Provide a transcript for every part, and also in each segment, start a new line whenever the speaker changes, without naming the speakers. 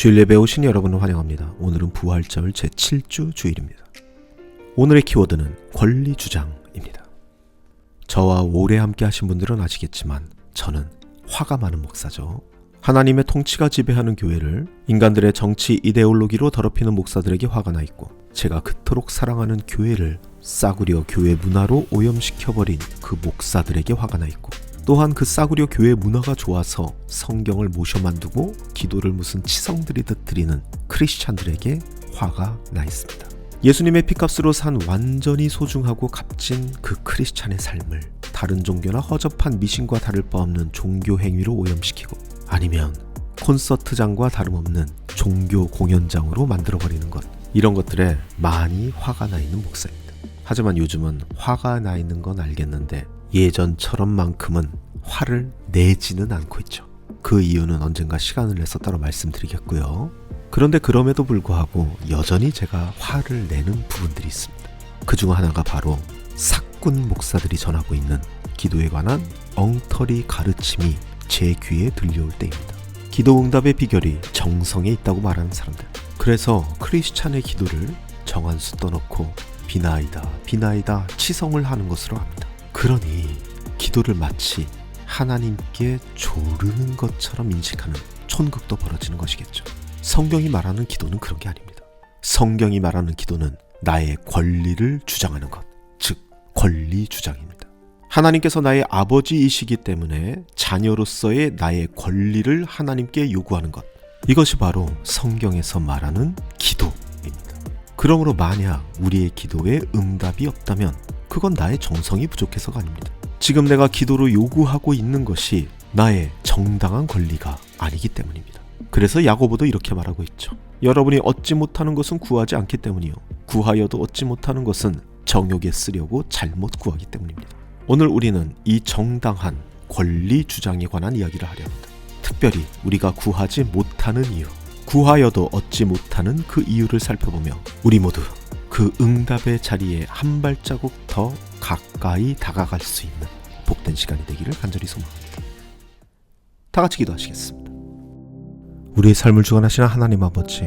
주일 예배에 오신 여러분을 환영합니다. 오늘은 부활절 제7주 주일입니다. 오늘의 키워드는 권리주장입니다. 저와 오래 함께 하신 분들은 아시겠지만 저는 화가 많은 목사죠. 하나님의 통치가 지배하는 교회를 인간들의 정치 이데올로기로 더럽히는 목사들에게 화가 나 있고, 제가 그토록 사랑하는 교회를 싸구려 교회 문화로 오염시켜버린 그 목사들에게 화가 나 있고, 또한 그 싸구려 교회 문화가 좋아서 성경을 모셔 만두고 기도를 무슨 치성들이듯 드리는 크리스찬들에게 화가 나 있습니다. 예수님의 피값으로 산 완전히 소중하고 값진 그 크리스찬의 삶을 다른 종교나 허접한 미신과 다를 바 없는 종교 행위로 오염시키고, 아니면 콘서트장과 다름없는 종교 공연장으로 만들어버리는 것, 이런 것들에 많이 화가 나 있는 목사입니다. 하지만 요즘은 화가 나 있는 건 알겠는데 예전처럼만큼은 화를 내지는 않고 있죠. 그 이유는 언젠가 시간을 내서 따로 말씀드리겠고요. 그런데 그럼에도 불구하고 여전히 제가 화를 내는 부분들이 있습니다. 그 중 하나가 바로 사꾼 목사들이 전하고 있는 기도에 관한 엉터리 가르침이 제 귀에 들려올 때입니다. 기도 응답의 비결이 정성에 있다고 말하는 사람들. 그래서 크리스찬의 기도를 정한수 떠놓고 비나이다 치성을 하는 것으로 합니다. 그러니 기도를 마치 하나님께 조르는 것처럼 인식하는 촌극도 벌어지는 것이겠죠. 성경이 말하는 기도는 그런 게 아닙니다. 성경이 말하는 기도는 나의 권리를 주장하는 것, 즉 권리 주장입니다. 하나님께서 나의 아버지이시기 때문에 자녀로서의 나의 권리를 하나님께 요구하는 것, 이것이 바로 성경에서 말하는 기도입니다. 그러므로 만약 우리의 기도에 응답이 없다면 그건 나의 정성이 부족해서가 아닙니다. 지금 내가 기도로 요구하고 있는 것이 나의 정당한 권리가 아니기 때문입니다. 그래서 야고보도 이렇게 말하고 있죠. 여러분이 얻지 못하는 것은 구하지 않기 때문이요, 구하여도 얻지 못하는 것은 정욕에 쓰려고 잘못 구하기 때문입니다. 오늘 우리는 이 정당한 권리 주장에 관한 이야기를 하려 합니다. 특별히 우리가 구하지 못하는 이유, 구하여도 얻지 못하는 그 이유를 살펴보며 우리 모두 그 응답의 자리에 한 발자국 더 가까이 다가갈 수 있는 복된 시간이 되기를 간절히 소망합니다. 다 같이 기도하시겠습니다. 우리의 삶을 주관하시는 하나님 아버지,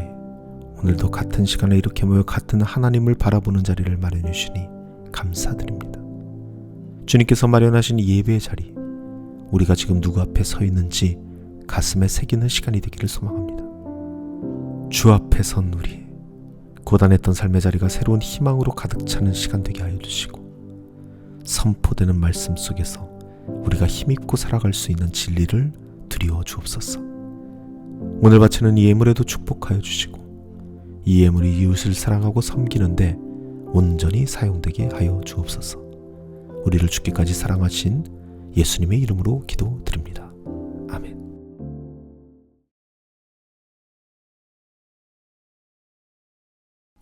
오늘도 같은 시간에 이렇게 모여 같은 하나님을 바라보는 자리를 마련해 주시니 감사드립니다. 주님께서 마련하신 예배의 자리, 우리가 지금 누구 앞에 서 있는지 가슴에 새기는 시간이 되기를 소망합니다. 주 앞에 선 우리, 고단했던 삶의 자리가 새로운 희망으로 가득 차는 시간 되게 하여 주시고, 선포되는 말씀 속에서 우리가 힘있고 살아갈 수 있는 진리를 드리워 주옵소서. 오늘 바치는 이 예물에도 축복하여 주시고, 이 예물이 이웃을 사랑하고 섬기는데 온전히 사용되게 하여 주옵소서. 우리를 죽기까지 사랑하신 예수님의 이름으로 기도드립니다. 아멘.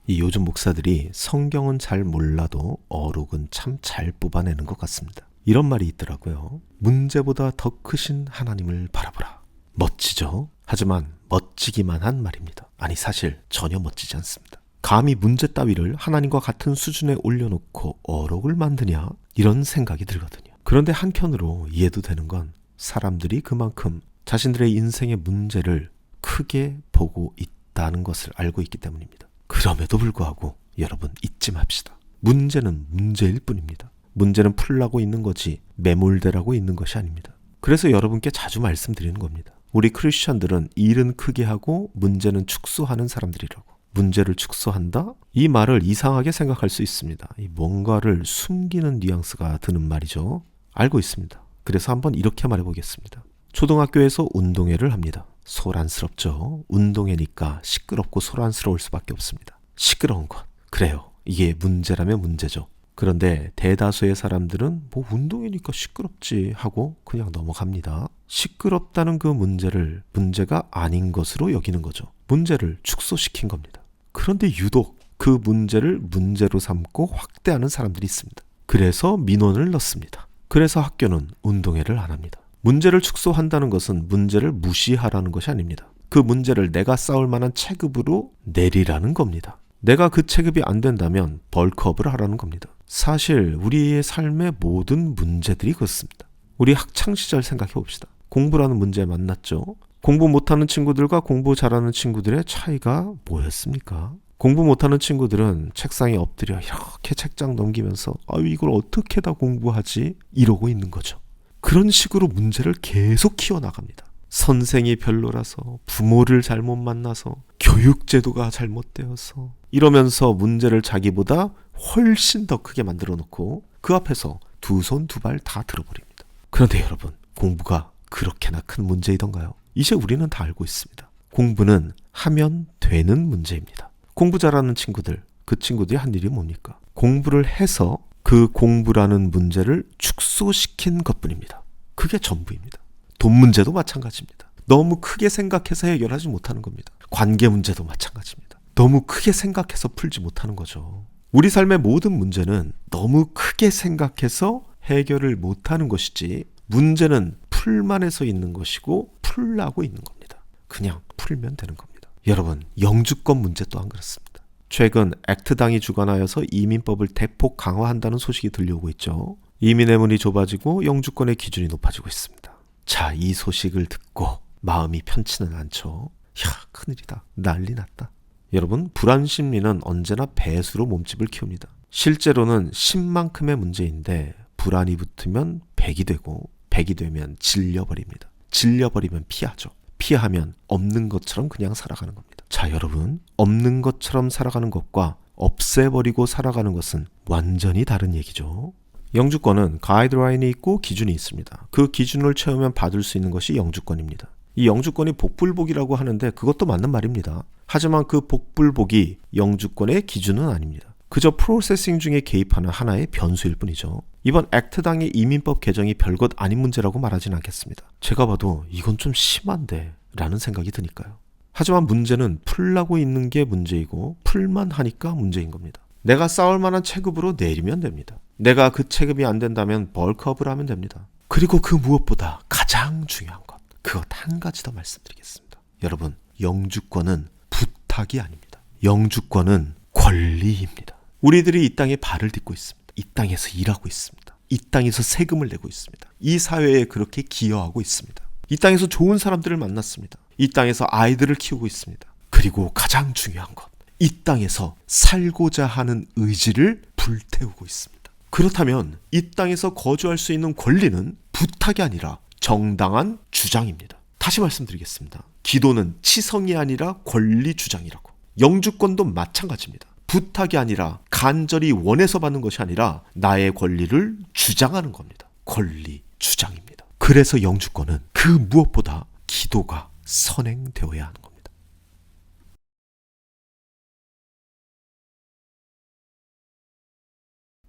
이 요즘 목사들이 성경은 잘 몰라도 어록은 참 잘 뽑아내는 것 같습니다. 이런 말이 있더라고요. 문제보다 더 크신 하나님을 바라보라. 멋지죠? 하지만 멋지기만 한 말입니다. 아니, 사실 전혀 멋지지 않습니다. 감히 문제 따위를 하나님과 같은 수준에 올려놓고 어록을 만드냐, 이런 생각이 들거든요. 그런데 한편으로 이해도 되는 건 사람들이 그만큼 자신들의 인생의 문제를 크게 보고 있다는 것을 알고 있기 때문입니다. 그럼에도 불구하고 여러분, 잊지 맙시다. 문제는 문제일 뿐입니다. 문제는 풀라고 있는 거지 매몰되라고 있는 것이 아닙니다. 그래서 여러분께 자주 말씀드리는 겁니다. 우리 크리스천들은 일은 크게 하고 문제는 축소하는 사람들이라고. 문제를 축소한다? 이 말을 이상하게 생각할 수 있습니다. 뭔가를 숨기는 뉘앙스가 드는 말이죠. 알고 있습니다. 그래서 한번 이렇게 말해보겠습니다. 초등학교에서 운동회를 합니다. 소란스럽죠. 운동회니까 시끄럽고 소란스러울 수밖에 없습니다. 시끄러운 것, 그래요. 이게 문제라면 문제죠. 그런데 대다수의 사람들은 뭐 운동회니까 시끄럽지 하고 그냥 넘어갑니다. 시끄럽다는 그 문제를 문제가 아닌 것으로 여기는 거죠. 문제를 축소시킨 겁니다. 그런데 유독 그 문제를 문제로 삼고 확대하는 사람들이 있습니다. 그래서 민원을 넣습니다. 그래서 학교는 운동회를 안 합니다. 문제를 축소한다는 것은 문제를 무시하라는 것이 아닙니다. 그 문제를 내가 싸울 만한 체급으로 내리라는 겁니다. 내가 그 체급이 안 된다면 벌크업을 하라는 겁니다. 사실 우리의 삶의 모든 문제들이 그렇습니다. 우리 학창시절 생각해 봅시다. 공부라는 문제에 만났죠. 공부 못하는 친구들과 공부 잘하는 친구들의 차이가 뭐였습니까? 공부 못하는 친구들은 책상에 엎드려 이렇게 책장 넘기면서 아유 이걸 어떻게 다 공부하지? 이러고 있는 거죠. 그런 식으로 문제를 계속 키워나갑니다. 선생이 별로라서, 부모를 잘못 만나서, 교육제도가 잘못되어서 이러면서 문제를 자기보다 훨씬 더 크게 만들어 놓고 그 앞에서 두 손 두 발 다 들어버립니다. 그런데 여러분, 공부가 그렇게나 큰 문제이던가요? 이제 우리는 다 알고 있습니다. 공부는 하면 되는 문제입니다. 공부 잘하는 친구들, 그 친구들이 한 일이 뭡니까? 공부를 해서 그 공부라는 문제를 축소시킨 것뿐입니다. 그게 전부입니다. 돈 문제도 마찬가지입니다. 너무 크게 생각해서 해결하지 못하는 겁니다. 관계 문제도 마찬가지입니다. 너무 크게 생각해서 풀지 못하는 거죠. 우리 삶의 모든 문제는 너무 크게 생각해서 해결을 못하는 것이지, 문제는 풀만해서 있는 것이고 풀라고 있는 겁니다. 그냥 풀면 되는 겁니다. 여러분, 영주권 문제 또한 그렇습니다. 최근 액트당이 주관하여서 이민법을 대폭 강화한다는 소식이 들려오고 있죠. 이민의 문이 좁아지고 영주권의 기준이 높아지고 있습니다. 자, 이 소식을 듣고 마음이 편치는 않죠. 야, 큰일이다. 난리 났다. 여러분, 불안 심리는 언제나 배수로 몸집을 키웁니다. 실제로는 10만큼의 문제인데 불안이 붙으면 100이 되고 100이 되면 질려버립니다. 질려버리면 피하죠. 피하면 없는 것처럼 그냥 살아가는 겁니다. 자, 여러분, 없는 것처럼 살아가는 것과 없애버리고 살아가는 것은 완전히 다른 얘기죠. 영주권은 가이드라인이 있고 기준이 있습니다. 그 기준을 채우면 받을 수 있는 것이 영주권입니다. 이 영주권이 복불복이라고 하는데 그것도 맞는 말입니다. 하지만 그 복불복이 영주권의 기준은 아닙니다. 그저 프로세싱 중에 개입하는 하나의 변수일 뿐이죠. 이번 액트당의 이민법 개정이 별것 아닌 문제라고 말하진 않겠습니다. 제가 봐도 이건 좀 심한데 라는 생각이 드니까요. 하지만 문제는 풀라고 있는 게 문제이고 풀만 하니까 문제인 겁니다. 내가 쌓을 만한 체급으로 내리면 됩니다. 내가 그 체급이 안 된다면 벌크업을 하면 됩니다. 그리고 그 무엇보다 가장 중요한 것, 그것 한 가지 더 말씀드리겠습니다. 여러분, 영주권은 부탁이 아닙니다. 영주권은 권리입니다. 우리들이 이 땅에 발을 딛고 있습니다. 이 땅에서 일하고 있습니다. 이 땅에서 세금을 내고 있습니다. 이 사회에 그렇게 기여하고 있습니다. 이 땅에서 좋은 사람들을 만났습니다. 이 땅에서 아이들을 키우고 있습니다. 그리고 가장 중요한 것, 이 땅에서 살고자 하는 의지를 불태우고 있습니다. 그렇다면 이 땅에서 거주할 수 있는 권리는 부탁이 아니라 정당한 주장입니다. 다시 말씀드리겠습니다. 기도는 치성이 아니라 권리 주장이라고. 영주권도 마찬가지입니다. 부탁이 아니라 간절히 원해서 받는 것이 아니라 나의 권리를 주장하는 겁니다. 권리 주장입니다. 그래서 영주권은 그 무엇보다 기도가 선행되어야 하는 겁니다.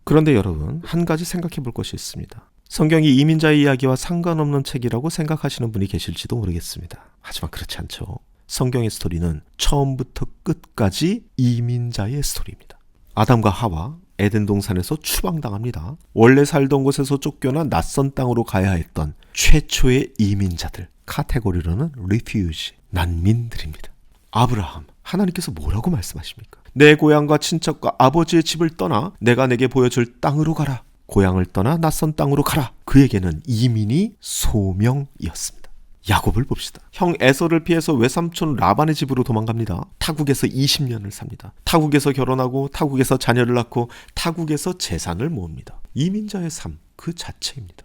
그런데 여러분, 한 가지 생각해 볼 것이 있습니다. 성경이 이민자의 이야기와 상관없는 책이라고 생각하시는 분이 계실지도 모르겠습니다. 하지만 그렇지 않죠. 성경의 스토리는 처음부터 끝까지 이민자의 스토리입니다. 아담과 하와 에덴 동산에서 추방당합니다. 원래 살던 곳에서 쫓겨나 낯선 땅으로 가야 했던 최초의 이민자들, 카테고리로는 refugee, 난민들입니다. 아브라함, 하나님께서 뭐라고 말씀하십니까? 내 고향과 친척과 아버지의 집을 떠나 내가 내게 보여줄 땅으로 가라. 고향을 떠나 낯선 땅으로 가라. 그에게는 이민이 소명이었습니다. 야곱을 봅시다. 형 에서를 피해서 외삼촌 라반의 집으로 도망갑니다. 타국에서 20년을 삽니다. 타국에서 결혼하고 타국에서 자녀를 낳고 타국에서 재산을 모읍니다. 이민자의 삶 그 자체입니다.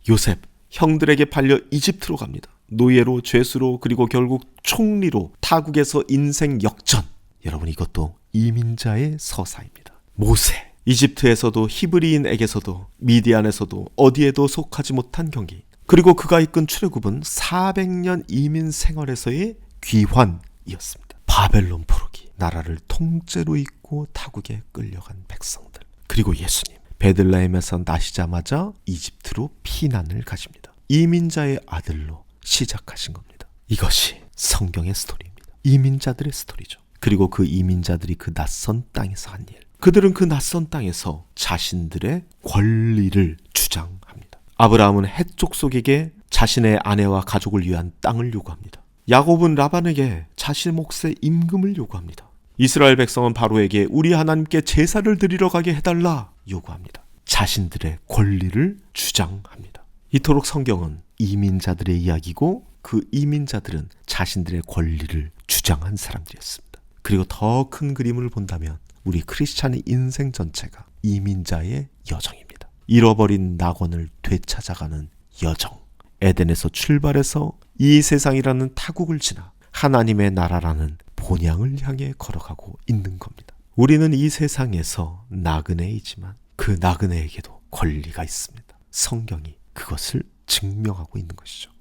요셉, 형들에게 팔려 이집트로 갑니다. 노예로, 죄수로, 그리고 결국 총리로 타국에서 인생 역전. 여러분, 이것도 이민자의 서사입니다. 모세, 이집트에서도 히브리인에게서도 미디안에서도 어디에도 속하지 못한 경기. 그리고 그가 이끈 출애굽은 400년 이민 생활에서의 귀환이었습니다. 바벨론 포로기, 나라를 통째로 잇고 타국에 끌려간 백성들. 그리고 예수님, 베들레헴에서 나시자마자 이집트로 피난을 가십니다. 이민자의 아들로 시작하신 겁니다. 이것이 성경의 스토리입니다. 이민자들의 스토리죠. 그리고 그 이민자들이 그 낯선 땅에서 한 일. 그들은 그 낯선 땅에서 자신들의 권리를 주장합니다. 아브라함은 헷 족속에게 자신의 아내와 가족을 위한 땅을 요구합니다. 야곱은 라반에게 자신 몫의 임금을 요구합니다. 이스라엘 백성은 바로에게 우리 하나님께 제사를 드리러 가게 해달라 요구합니다. 자신들의 권리를 주장합니다. 이토록 성경은 이민자들의 이야기고 그 이민자들은 자신들의 권리를 주장한 사람들이었습니다. 그리고 더 큰 그림을 본다면 우리 크리스찬의 인생 전체가 이민자의 여정입니다. 잃어버린 낙원을 되찾아가는 여정. 에덴에서 출발해서 이 세상이라는 타국을 지나 하나님의 나라라는 본향을 향해 걸어가고 있는 겁니다. 우리는 이 세상에서 나그네이지만 그 나그네에게도 권리가 있습니다. 성경이 그것을 증명하고 있는 것이죠.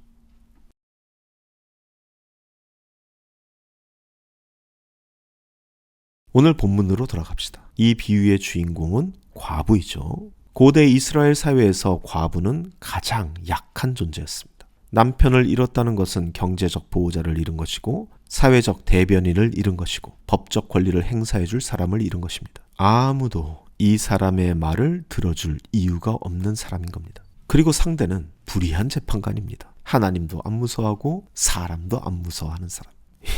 오늘 본문으로 돌아갑시다. 이 비유의 주인공은 과부이죠. 고대 이스라엘 사회에서 과부는 가장 약한 존재였습니다. 남편을 잃었다는 것은 경제적 보호자를 잃은 것이고 사회적 대변인을 잃은 것이고 법적 권리를 행사해줄 사람을 잃은 것입니다. 아무도 이 사람의 말을 들어줄 이유가 없는 사람인 겁니다. 그리고 상대는 불의한 재판관입니다. 하나님도 안 무서워하고 사람도 안 무서워하는 사람.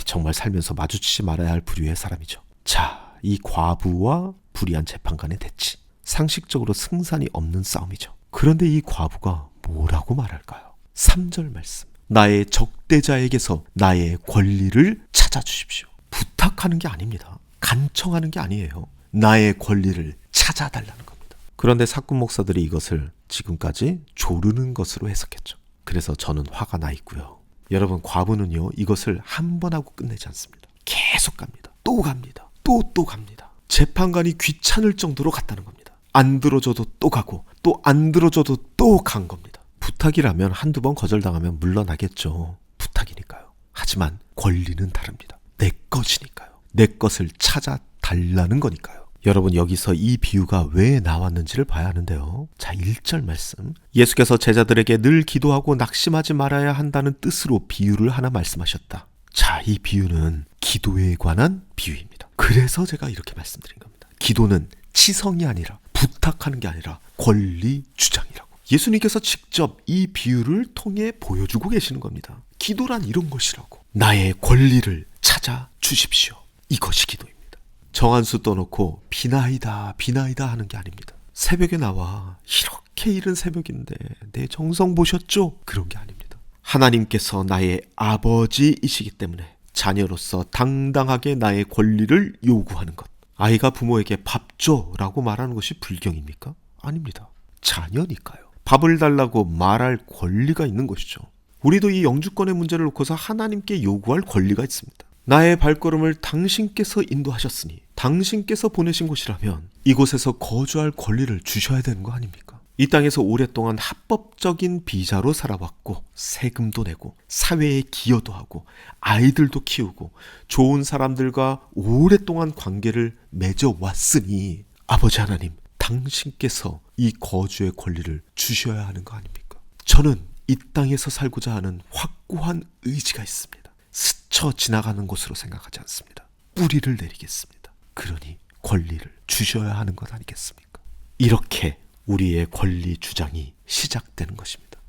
정말 살면서 마주치지 말아야 할 부류의 사람이죠. 자, 이 과부와 불의한 재판관의 대치. 상식적으로 승산이 없는 싸움이죠. 그런데 이 과부가 뭐라고 말할까요? 3절 말씀. 나의 적대자에게서 나의 권리를 찾아주십시오. 부탁하는 게 아닙니다. 간청하는 게 아니에요. 나의 권리를 찾아달라는 겁니다. 그런데 사꾼 목사들이 이것을 지금까지 조르는 것으로 해석했죠. 그래서 저는 화가 나 있고요. 여러분, 과부는요, 이것을 한 번 하고 끝내지 않습니다. 계속 갑니다. 또 갑니다. 또 갑니다. 재판관이 귀찮을 정도로 갔다는 겁니다. 안 들어줘도 또 가고 또 안 들어줘도 또 간 겁니다. 부탁이라면 한두 번 거절당하면 물러나겠죠. 부탁이니까요. 하지만 권리는 다릅니다. 내 것이니까요. 내 것을 찾아달라는 거니까요. 여러분, 여기서 이 비유가 왜 나왔는지를 봐야 하는데요. 자, 1절 말씀. 예수께서 제자들에게 늘 기도하고 낙심하지 말아야 한다는 뜻으로 비유를 하나 말씀하셨다. 자, 이 비유는 기도에 관한 비유입니다. 그래서 제가 이렇게 말씀드린 겁니다. 기도는 치성이 아니라 부탁하는 게 아니라 권리 주장이라고. 예수님께서 직접 이 비유를 통해 보여주고 계시는 겁니다. 기도란 이런 것이라고. 나의 권리를 찾아 주십시오. 이것이 기도입니다. 정한수 떠놓고 비나이다 하는 게 아닙니다. 새벽에 나와 이렇게 이른 새벽인데 내 정성 보셨죠? 그런 게 아닙니다. 하나님께서 나의 아버지이시기 때문에 자녀로서 당당하게 나의 권리를 요구하는 것. 아이가 부모에게 밥 줘라고 말하는 것이 불경입니까? 아닙니다. 자녀니까요. 밥을 달라고 말할 권리가 있는 것이죠. 우리도 이 영주권의 문제를 놓고서 하나님께 요구할 권리가 있습니다. 나의 발걸음을 당신께서 인도하셨으니 당신께서 보내신 곳이라면 이곳에서 거주할 권리를 주셔야 되는 거 아닙니까? 이 땅에서 오랫동안 합법적인 비자로 살아왔고 세금도 내고 사회에 기여도 하고 아이들도 키우고 좋은 사람들과 오랫동안 관계를 맺어왔으니 아버지 하나님, 당신께서 이 거주의 권리를 주셔야 하는 거 아닙니까? 저는 이 땅에서 살고자 하는 확고한 의지가 있습니다. 스쳐 지나가는 곳으로 생각하지 않습니다. 뿌리를 내리겠습니다. 그러니 권리를 주셔야 하는 것 아니겠습니까? 이렇게 우리의 권리 주장이 시작되는 것입니다.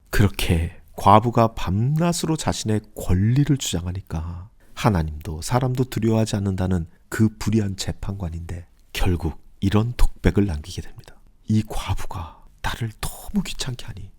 그렇게 과부가 밤낮으로 자신의 권리를 주장하니까 하나님도 사람도 두려워하지 않는다는 그 불의한 재판관인데 결국 이런 독백을 남기게 됩니다. 이 과부가 나를 너무 귀찮게 하니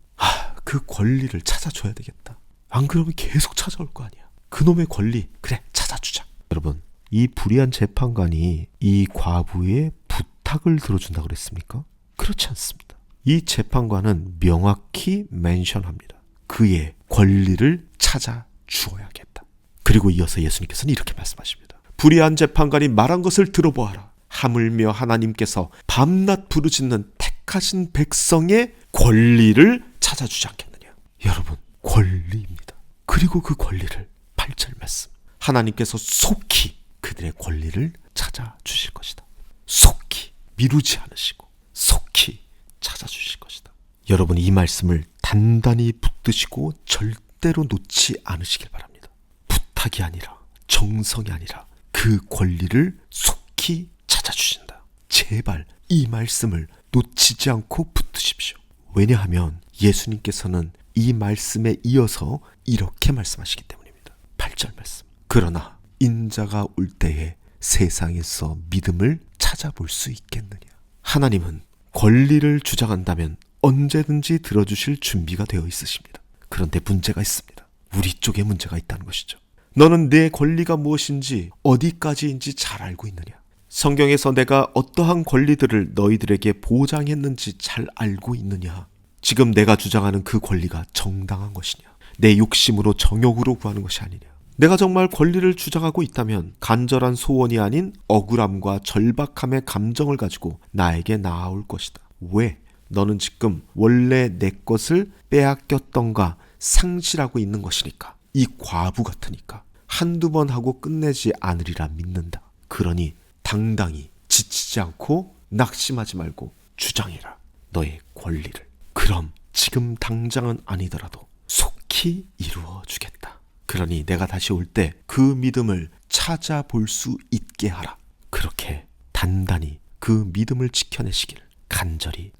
그 권리를 찾아줘야 되겠다. 안 그러면 계속 찾아올 거 아니야. 그놈의 권리 그래 찾아주자. 여러분, 이 불의한 재판관이 이 과부의 부탁을 들어준다고 그랬습니까? 그렇지 않습니다. 이 재판관은 명확히 멘션합니다. 그의 권리를 찾아 주어야겠다. 그리고 이어서 예수님께서는 이렇게 말씀하십니다. 불의한 재판관이 말한 것을 들어보아라. 하물며 하나님께서 밤낮 부르짖는 택하신 백성의 권리를 찾아주지 않겠느냐. 여러분, 권리입니다. 그리고 그 권리를 8절 말씀. 하나님께서 속히 그들의 권리를 찾아주실 것이다. 속히 미루지 않으시고 속히 찾아주실 것이다. 여러분, 이 말씀을 단단히 붙드시고 절대로 놓지 않으시길 바랍니다. 부탁이 아니라 정성이 아니라 그 권리를 속히 찾아주신다. 제발 이 말씀을 놓치지 않고 붙드십시오. 왜냐하면 예수님께서는 이 말씀에 이어서 이렇게 말씀하시기 때문입니다. 8절 말씀. 그러나 인자가 올 때에 세상에서 믿음을 찾아볼 수 있겠느냐. 하나님은 권리를 주장한다면 언제든지 들어주실 준비가 되어 있으십니다. 그런데 문제가 있습니다. 우리 쪽에 문제가 있다는 것이죠. 너는 내 권리가 무엇인지 어디까지인지 잘 알고 있느냐? 성경에서 내가 어떠한 권리들을 너희들에게 보장했는지 잘 알고 있느냐? 지금 내가 주장하는 그 권리가 정당한 것이냐? 내 욕심으로 정욕으로 구하는 것이 아니냐? 내가 정말 권리를 주장하고 있다면 간절한 소원이 아닌 억울함과 절박함의 감정을 가지고 나에게 나아올 것이다. 왜? 너는 지금 원래 내 것을 빼앗겼던가 상실하고 있는 것이니까. 이 과부 같으니까 한두 번 하고 끝내지 않으리라 믿는다. 그러니 당당히 지치지 않고 낙심하지 말고 주장해라. 너의 권리를. 그럼 지금 당장은 아니더라도 속히 이루어 주겠다. 그러니 내가 다시 올 때 그 믿음을 찾아볼 수 있게 하라. 그렇게 단단히 그 믿음을 지켜내시길 간절히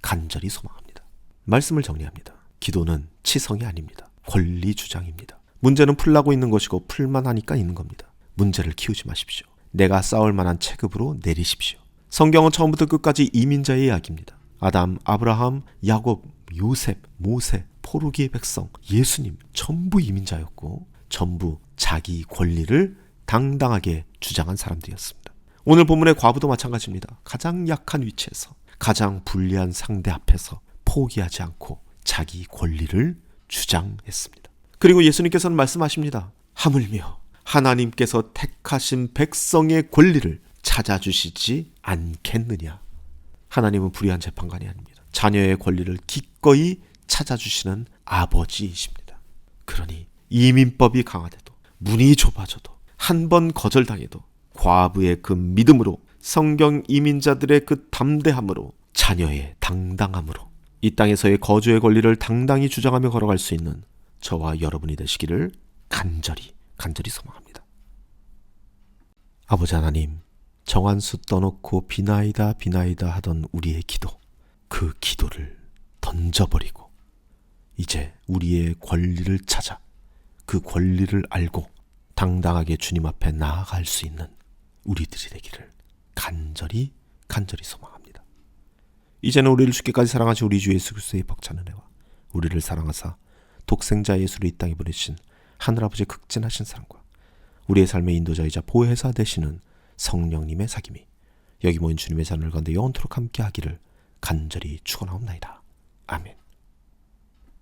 소망합니다. 말씀을 정리합니다. 기도는 치성이 아닙니다. 권리 주장입니다. 문제는 풀라고 있는 것이고 풀만 하니까 있는 겁니다. 문제를 키우지 마십시오. 내가 싸울 만한 체급으로 내리십시오. 성경은 처음부터 끝까지 이민자의 이야기입니다. 아담, 아브라함, 야곱, 요셉, 모세, 포르기의 백성, 예수님 전부 이민자였고 전부 자기 권리를 당당하게 주장한 사람들이었습니다. 오늘 본문의 과부도 마찬가지입니다. 가장 약한 위치에서 가장 불리한 상대 앞에서 포기하지 않고 자기 권리를 주장했습니다. 그리고 예수님께서는 말씀하십니다. 하물며 하나님께서 택하신 백성의 권리를 찾아주시지 않겠느냐. 하나님은 불의한 재판관이 아닙니다. 자녀의 권리를 기꺼이 찾아주시는 아버지이십니다. 그러니 이민법이 강화돼도 문이 좁아져도 한 번 거절당해도 과부의 그 믿음으로 성경 이민자들의 그 담대함으로 자녀의 당당함으로 이 땅에서의 거주의 권리를 당당히 주장하며 걸어갈 수 있는 저와 여러분이 되시기를 간절히 소망합니다. 아버지 하나님, 정한수 떠놓고 비나이다 하던 우리의 기도, 그 기도를 던져버리고 이제 우리의 권리를 찾아 그 권리를 알고 당당하게 주님 앞에 나아갈 수 있는 우리들이 되기를 간절히 소망합니다. 이제는 우리를 죽기까지 사랑하신 우리 주 예수 그리스도의 벅찬 은혜와 우리를 사랑하사 독생자 예수를 이 땅에 보내신 하늘아버지의 극진하신 사랑과 우리의 삶의 인도자이자 보혜사 되시는 성령님의 사귐이 여기 모인 주님의 자녀들 가운데 영원토록 함께 하기를 간절히 축원하옵나이다. 아멘.